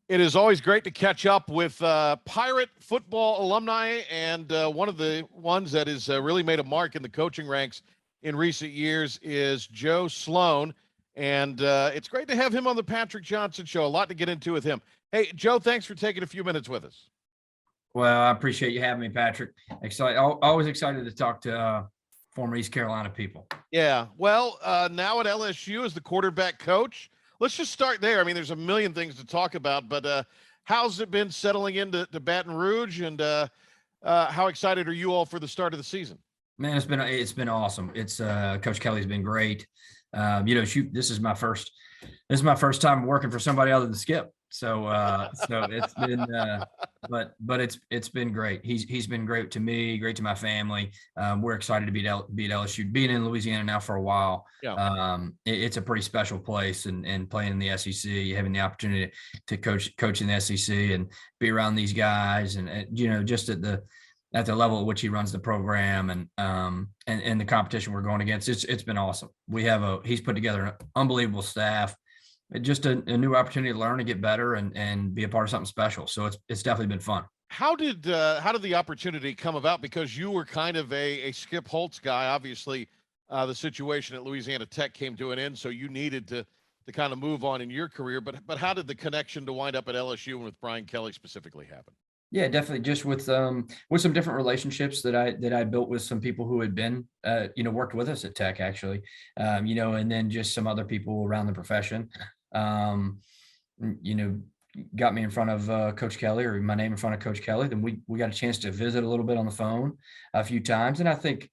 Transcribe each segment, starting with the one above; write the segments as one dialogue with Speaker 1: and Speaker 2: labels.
Speaker 1: It is always great to catch up with Pirate football alumni, and one of the ones that has really made a mark in the coaching ranks in recent years is Joe Sloan. And it's great to have him on the Patrick Johnson Show. A lot to get into with him. Hey, Joe, thanks for taking a few minutes with us.
Speaker 2: Well, I appreciate you having me, Patrick. Always excited to talk to former East Carolina people.
Speaker 1: Yeah, well, now at LSU as the quarterback coach. Let's just start there. I mean, there's a million things to talk about, but how's it been settling into Baton Rouge, and how excited are you all for the start of the season?
Speaker 2: Man, it's been awesome. It's Coach Kelly's been great. This is my first time working for somebody other than Skip. So it's been, but it's been great. He's been great to me, great to my family. We're excited to beat LSU. Being in Louisiana now for a while,
Speaker 1: Yeah.
Speaker 2: It's a pretty special place, and playing in the SEC, having the opportunity to coach in the SEC and be around these guys, and just at the level at which he runs the program and the competition we're going against, it's been awesome. He's put together an unbelievable staff. Just a new opportunity to learn and get better and be a part of something special. So it's definitely been fun.
Speaker 1: How did the opportunity come about? Because you were kind of a Skip Holtz guy. Obviously, the situation at Louisiana Tech came to an end, so you needed to kind of move on in your career. But how did the connection to wind up at LSU and with Brian Kelly specifically happen?
Speaker 2: Yeah, definitely. Just with some different relationships that I built with some people who had been, worked with us at Tech actually, and then just some other people around the profession, got me in front of Coach Kelly, or my name in front of Coach Kelly. Then we got a chance to visit a little bit on the phone a few times, and I think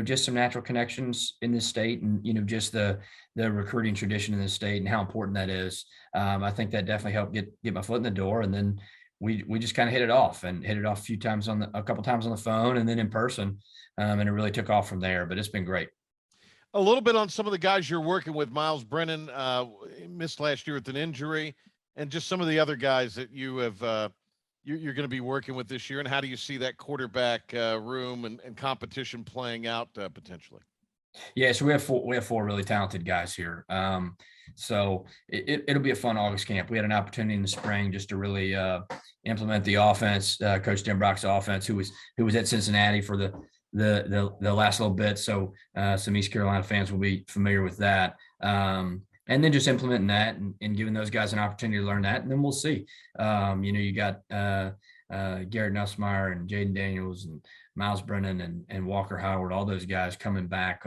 Speaker 2: just some natural connections in this state, and just the recruiting tradition in the state and how important that is. I think that definitely helped get my foot in the door, and then we just kind of hit it off a few times a couple times on the phone and then in person. And it really took off from there, but it's been great.
Speaker 1: A little bit on some of the guys you're working with. Miles Brennan missed last year with an injury, and just some of the other guys that you have you're going to be working with this year. And how do you see that quarterback room and competition playing out potentially?
Speaker 2: Yeah, so we have four really talented guys here. So it'll be a fun August camp. We had an opportunity in the spring just to really implement the offense, Coach Denbrock's offense, who was at Cincinnati for the last little bit. So some East Carolina fans will be familiar with that. And then just implementing that and giving those guys an opportunity to learn that, and then we'll see. You got Garrett Nussmeier and Jaden Daniels and Miles Brennan and Walker Howard, all those guys coming back,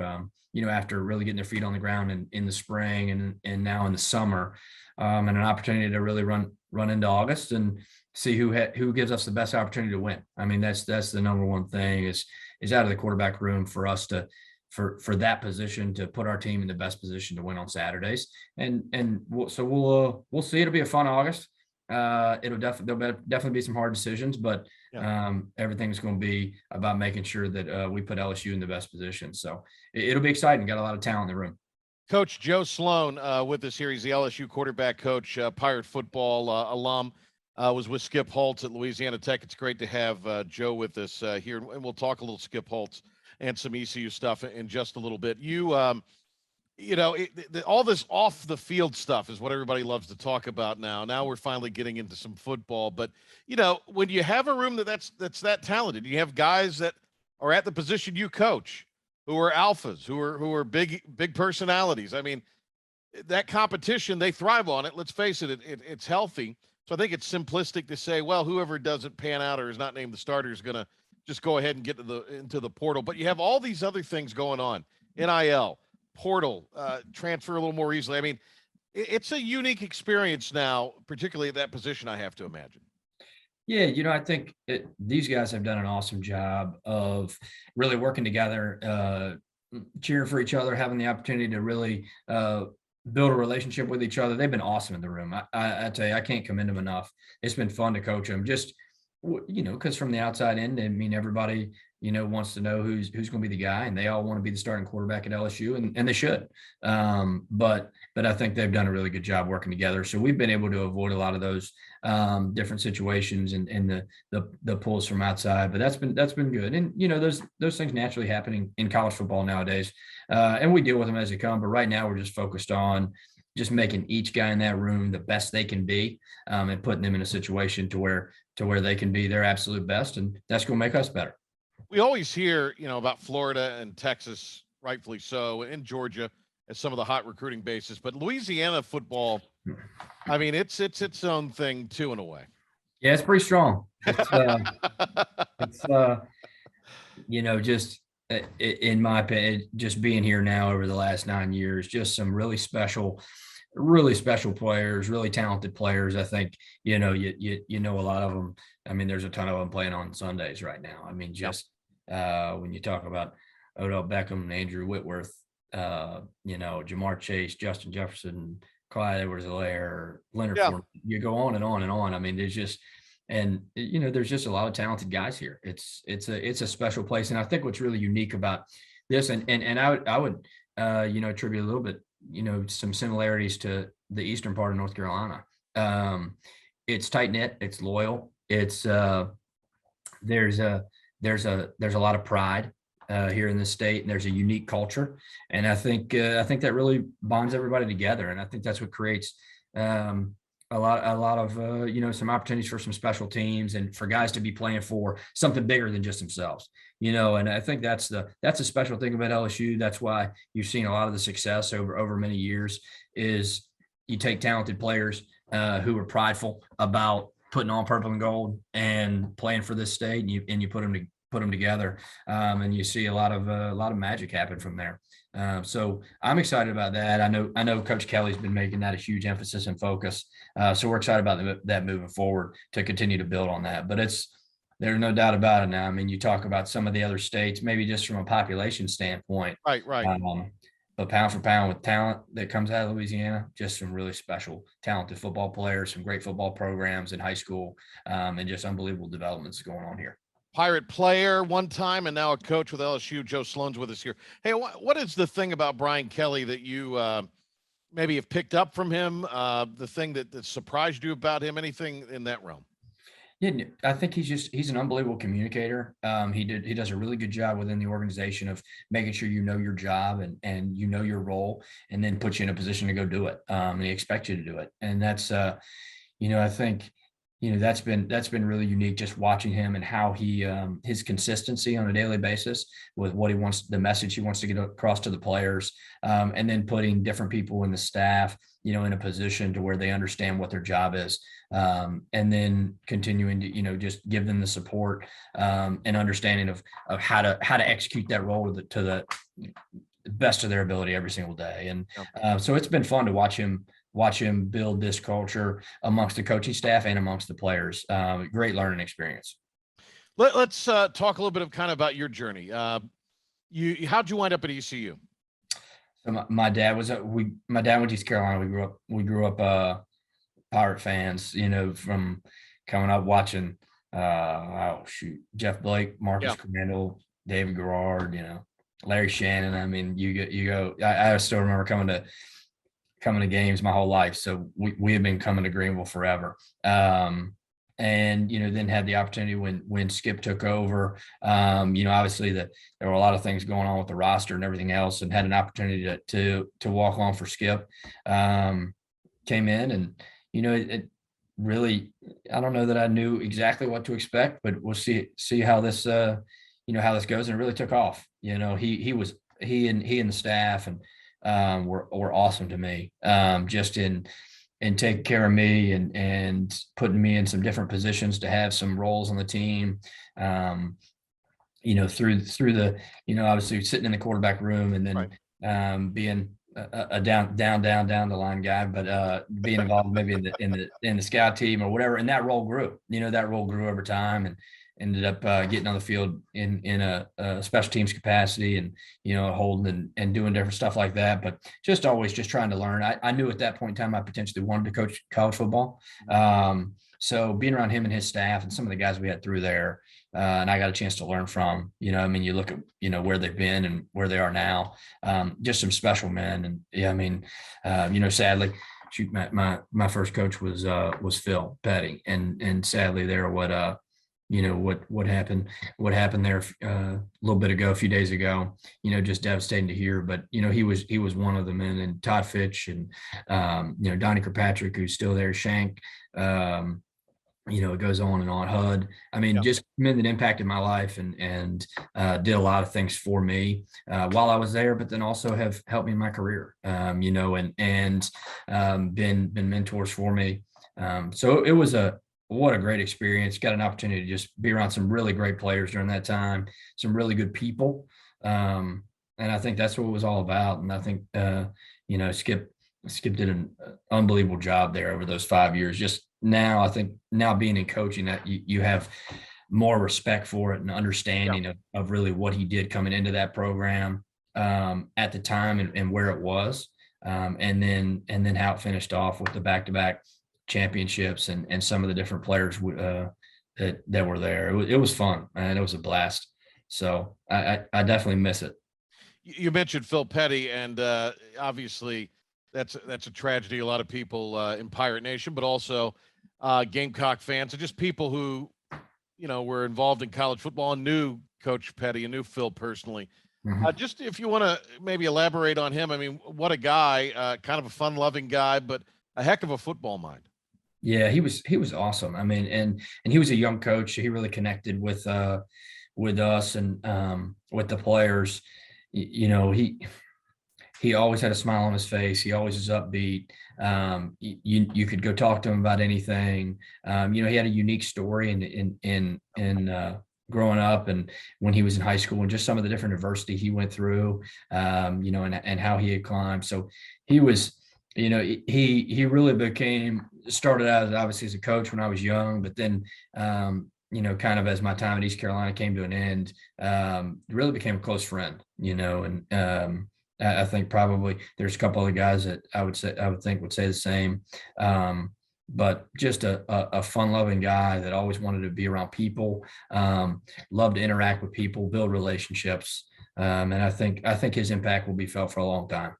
Speaker 2: after really getting their feet on the ground in the spring and now in the summer, and an opportunity to really run into August and see who gives us the best opportunity to win. I mean, that's the number one thing is out of the quarterback room for us for that position to put our team in the best position to win on Saturdays. We'll see. It'll be a fun August. There'll definitely be some hard decisions, but everything's going to be about making sure that we put LSU in the best position. So it'll be exciting. Got a lot of talent in the room.
Speaker 1: Coach Joe Sloan with us here. He's the LSU quarterback coach, Pirate football alum. Was with Skip Holtz at Louisiana Tech. It's great to have Joe with us here, and we'll talk a little Skip Holtz and some ECU stuff in just a little bit. All this off the field stuff is what everybody loves to talk about now. Now we're finally getting into some football, but when you have a room that's that talented, you have guys that are at the position you coach, who are alphas, who are big personalities. I mean, that competition, they thrive on it. Let's face it, it's healthy. So I think it's simplistic to say, well, whoever doesn't pan out or is not named the starter is going to just go ahead and get into the portal. But you have all these other things going on: NIL, portal, transfer a little more easily. I mean, it's a unique experience now, particularly at that position, I have to imagine.
Speaker 2: Yeah, I think these guys have done an awesome job of really working together, cheering for each other, having the opportunity to really build a relationship with each other. They've been awesome in the room. I tell you, I can't commend them enough. It's been fun to coach them. Just because from the outside in, I mean, everybody wants to know who's going to be the guy, and they all want to be the starting quarterback at LSU, and they should. But I think they've done a really good job working together. So we've been able to avoid a lot of those different situations and the pulls from outside. But that's been good. And those things naturally happening in college football nowadays, and we deal with them as they come. But right now we're just focused on just making each guy in that room the best they can be, and putting them in a situation to where they can be their absolute best, and that's going to make us better.
Speaker 1: We always hear, about Florida and Texas, rightfully so, and Georgia as some of the hot recruiting bases, but Louisiana football, I mean, it's its own thing too, in a way.
Speaker 2: Yeah, it's pretty strong. It's just in my opinion, just being here now over the last 9 years, just some really special players, really talented players. I think, you know a lot of them. I mean, there's a ton of them playing on Sundays right now. I mean, just when you talk about Odell Beckham, Andrew Whitworth, Jamar Chase, Justin Jefferson, Clyde Edwards-Helaire, Leonard Fournette, you go on and on and on. I mean, there's just a lot of talented guys here. It's a special place. And I think what's really unique about this, and I would attribute a little bit, some similarities to the eastern part of North Carolina. It's tight knit, it's loyal. It's there's a lot of pride here in the state, and there's a unique culture. And I think that really bonds everybody together. And I think that's what creates a lot of some opportunities for some special teams and for guys to be playing for something bigger than just themselves. And I think that's a special thing about LSU. That's why you've seen a lot of the success over many years. Is you take talented players who are prideful about putting on purple and gold and playing for this state, and you put them together, and you see a lot of magic happen from there. So I'm excited about that. I know Coach Kelly's been making that a huge emphasis and focus. So we're excited about that moving forward to continue to build on that. But there's no doubt about it now. I mean, you talk about some of the other states, maybe just from a population standpoint.
Speaker 1: Right.
Speaker 2: But pound for pound with talent that comes out of Louisiana, just some really special, talented football players, some great football programs in high school, and just unbelievable developments going on here.
Speaker 1: Pirate player one time and now a coach with LSU. Joe Sloan's with us here. Hey, what is the thing about Brian Kelly that you maybe have picked up from him? The thing that surprised you about him? Anything in that realm?
Speaker 2: Yeah, I think he's an unbelievable communicator. He does a really good job within the organization of making sure you know your job and you know your role, and then put you in a position to go do it. And he expects you to do it. And that's I think that's been really unique, just watching him and how he his consistency on a daily basis with what he wants, the message he wants to get across to the players, and then putting different people in the staff, in a position to where they understand what their job is, and then continuing to just give them the support and understanding of how to execute that role to the best of their ability every single day. And so it's been fun to watch him build this culture amongst the coaching staff and amongst the players. Great learning experience.
Speaker 1: Let's talk a little bit of kind of about your journey. How'd you wind up at ECU?
Speaker 2: So my dad went to East Carolina. We grew up Pirate fans, from coming up watching Jeff Blake, Marcus Crandall, David Garrard, Larry Shannon. I mean, you go. I still remember coming to games my whole life. So we have been coming to Greenville forever. And, then had the opportunity when Skip took over, obviously there were a lot of things going on with the roster and everything else, and had an opportunity to walk on for Skip. Came in and, it really, I don't know that I knew exactly what to expect, but we'll see how this, how this goes. And it really took off. He and the staff and were awesome to me, just in taking care of me and putting me in some different positions to have some roles on the team, through the, obviously sitting in the quarterback room, and then being a down the line guy, but being involved maybe in the scout team or whatever. And that role grew, over time, and ended up getting on the field in a special teams capacity, and holding and doing different stuff like that. But just always just trying to learn. I knew at that point in time I potentially wanted to coach college football. So being around him and his staff and some of the guys we had through there, and I got a chance to learn from. You look at where they've been and where they are now. Just some special men. And sadly, my first coach was Phil Petty, and sadly they're what what happened there a little bit ago, a few days ago, just devastating to hear. But he was one of the men, and Todd Fitch and Donnie Kirkpatrick, who's still there, Shank. It goes on and on. HUD. I mean,
Speaker 1: Yeah.
Speaker 2: just men that impacted my life and did a lot of things for me while I was there, but then also have helped me in my career. And been mentors for me. So it was what a great experience. Got an opportunity to just be around some really great players during that time, some really good people. And I think that's what it was all about. And I think, Skip did an unbelievable job there over those 5 years. Just now, I think now being in coaching, that you have more respect for it and understanding of really what he did coming into that program at the time and where it was. And then how it finished off with the back-to-back championships and some of the different players that were there. It was fun, and it was a blast. So I definitely miss it.
Speaker 1: You mentioned Phil Petty, and obviously that's a tragedy. A lot of people in Pirate Nation, but also Gamecock fans, and just people who were involved in college football and knew Coach Petty and knew Phil personally.
Speaker 2: Mhm.
Speaker 1: Just if you want to maybe elaborate on him. I mean, what a guy, kind of a fun-loving guy, but a heck of a football mind.
Speaker 2: Yeah, he was awesome. I mean, and he was a young coach. He really connected with us and with the players. He always had a smile on his face. He always was upbeat. You could go talk to him about anything. He had a unique story in growing up and when he was in high school and just some of the different adversity he went through, and how he had climbed. So he was, he really started out obviously as a coach when I was young, but then, kind of as my time at East Carolina came to an end, really became a close friend, and I think probably there's a couple other guys that I would think would say the same. But just a fun-loving guy that always wanted to be around people, loved to interact with people, build relationships. And I think his impact will be felt for a long time.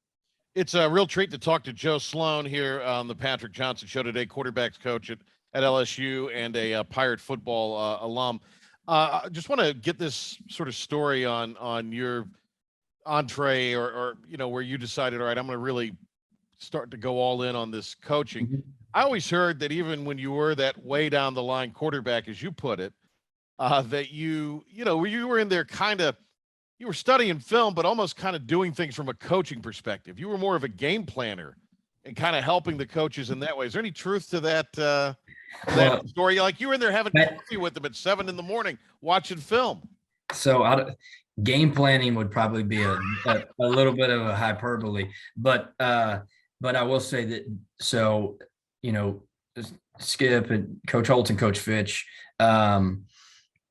Speaker 1: It's a real treat to talk to Joe Sloan here on the Patrick Johnson Show today, quarterbacks coach at LSU and a Pirate football alum. I just want to get this sort of story on your entree or where you decided, all right, I'm going to really start to go all in on this coaching.
Speaker 2: Mhm.
Speaker 1: I always heard that even when you were that way down the line quarterback, as you put it, that you were in there you were studying film, but almost kind of doing things from a coaching perspective. You were more of a game planner and kind of helping the coaches in that way. Is there any truth to that
Speaker 2: Well,
Speaker 1: story? Like you were in there having coffee with them at 7 a.m. watching film.
Speaker 2: so game planning would probably be a little bit of a hyperbole, but I will say that. So, Skip and Coach Holtz and Coach Fitch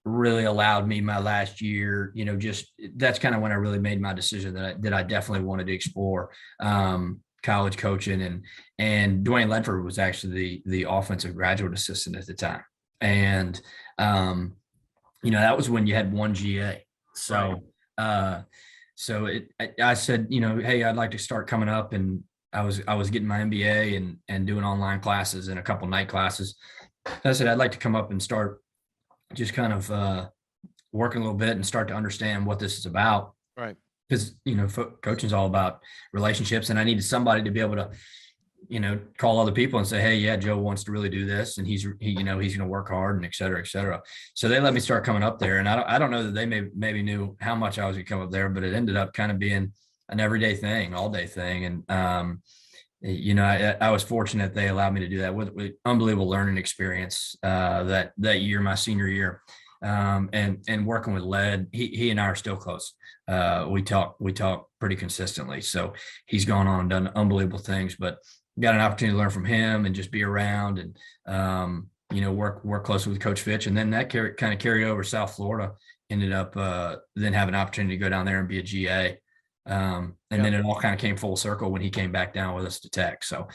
Speaker 2: really allowed me my last year, just that's kind of when I really made my decision that I definitely wanted to explore college coaching, and Dwayne Ledford was actually the offensive graduate assistant at the time. And, that was when you had one GA. So, I said, hey, I'd like to start coming up, and I was getting my MBA and doing online classes and a couple night classes. I said, I'd like to come up and start just kind of working a little bit and start to understand what this is about.
Speaker 1: Right.
Speaker 2: Because, coaching is all about relationships, and I needed somebody to be able to, call other people and say, hey, yeah, Joe wants to really do this, and he's going to work hard, and et cetera, et cetera. So they let me start coming up there, and I don't know that they maybe knew how much I was going to come up there, but it ended up kind of being an everyday thing, all day thing. And, I was fortunate they allowed me to do that with unbelievable learning experience that year, my senior year, and working with Led. He and I are still close. We talk pretty consistently. So he's gone on and done unbelievable things, but got an opportunity to learn from him and just be around and, work closely with Coach Fitch. And then that kind of carried over South Florida, ended up then have an opportunity to go down there and be a GA. And then it all kind of came full circle when he came back down with us to Tech. So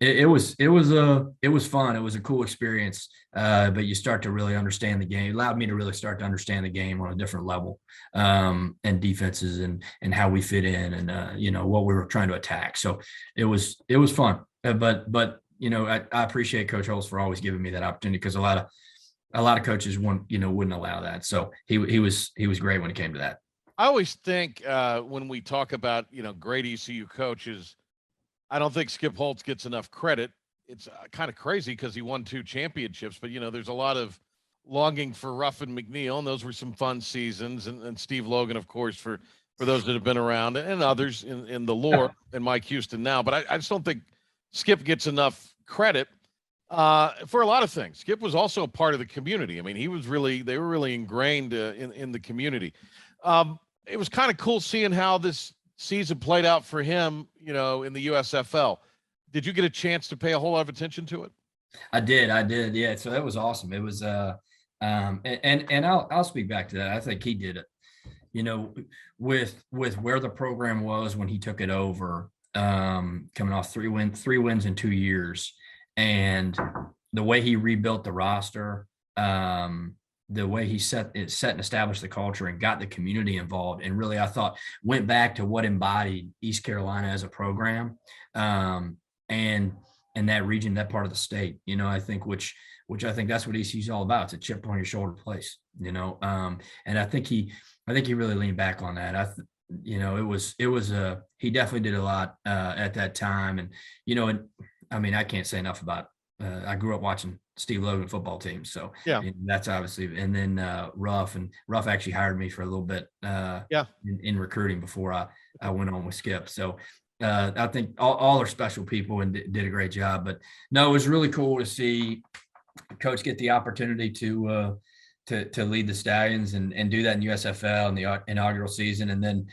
Speaker 2: it was fun. It was a cool experience. But you start to really understand the game. It allowed me to really start to understand the game on a different level, and defenses and how we fit in and, what we were trying to attack. So it was fun. But I appreciate Coach Holtz for always giving me that opportunity, because a lot a lot of coaches wouldn't allow that. So he was great when it came to that.
Speaker 1: I always think when we talk about, great ECU coaches, I don't think Skip Holtz gets enough credit. It's kind of crazy because he won 2 championships, but there's a lot of longing for Ruffin McNeil, and those were some fun seasons, and Steve Logan, of course, for those that have been around, and others in the lore, and Mike Houston now. But I just don't think Skip gets enough credit for a lot of things. Skip was also a part of the community. I mean, they were really ingrained in the community. It was kind of cool seeing how this season played out for him, in the USFL. Did you get a chance to pay a whole lot of attention to it?
Speaker 2: I did. Yeah. So that was awesome. It was, and I'll speak back to that. I think he did it, with where the program was when he took it over, coming off 3 wins in 2 years, and the way he rebuilt the roster, the way he set and established the culture and got the community involved, and really, I thought, went back to what embodied East Carolina as a program, and that region, that part of the state, I think, which I think that's what ECU is all about. It's a chip on your shoulder place, and I think he really leaned back on that. He definitely did a lot at that time, and I mean, I can't say enough about. I grew up watching Steve Logan football teams, so
Speaker 1: yeah,
Speaker 2: that's obviously. And then Ruff actually hired me for a little bit, in recruiting before I went on with Skip. So I think all are special people and did a great job. But no, it was really cool to see Coach get the opportunity to lead the Stallions and do that in USFL in the inaugural season. And then,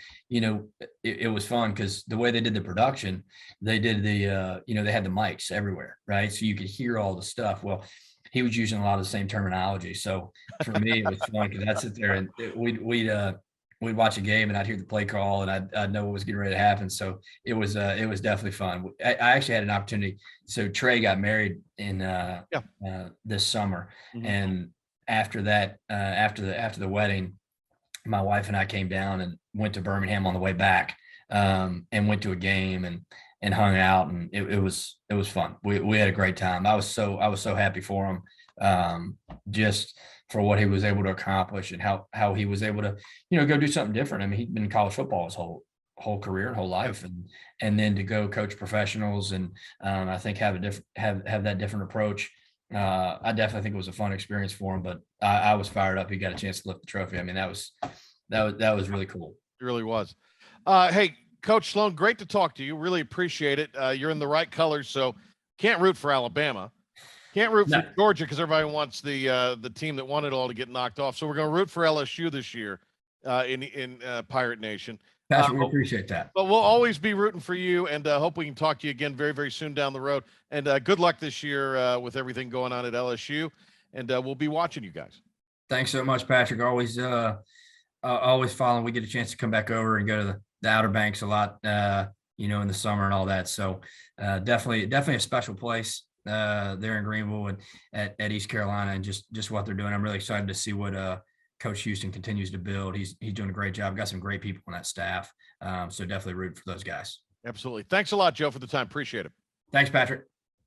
Speaker 2: it was fun because the way they did the production, they did they had the mics everywhere, right? So you could hear all the stuff. Well, he was using a lot of the same terminology. So for me, it was fun because I'd sit there and we'd watch a game and I'd hear the play call and I'd know what was getting ready to happen. So it was definitely fun. I actually had an opportunity. So Trey got married in this summer,
Speaker 1: mm-hmm.
Speaker 2: and after that, after the wedding, my wife and I came down and went to Birmingham on the way back, and went to a game and hung out, and it was fun. We had a great time. I was so happy for him, just for what he was able to accomplish and how he was able to, go do something different. I mean, he'd been in college football his whole career and whole life, and then to go coach professionals and I think have that different approach. I definitely think it was a fun experience for him, but I was fired up. He got a chance to lift the trophy. I mean, that was really cool.
Speaker 1: It really was. Hey, Coach Sloan, great to talk to you. Really appreciate it. You're in the right colors, so can't root for Alabama. Can't root for Georgia because everybody wants the team that won it all to get knocked off. So we're going to root for LSU this year in Pirate Nation.
Speaker 2: Patrick, we appreciate that.
Speaker 1: But we'll always be rooting for you, and hope we can talk to you again very, very soon down the road. And good luck this year with everything going on at LSU. And we'll be watching you guys.
Speaker 2: Thanks so much, Patrick. Always following. We get a chance to come back over and go to the Outer Banks a lot, in the summer and all that. So definitely a special place there in Greenville and at East Carolina, and just what they're doing. I'm really excited to see what Coach Houston continues to build. He's doing a great job. Got some great people on that staff. So definitely root for those guys.
Speaker 1: Absolutely. Thanks a lot, Joe, for the time. Appreciate it.
Speaker 2: Thanks, Patrick.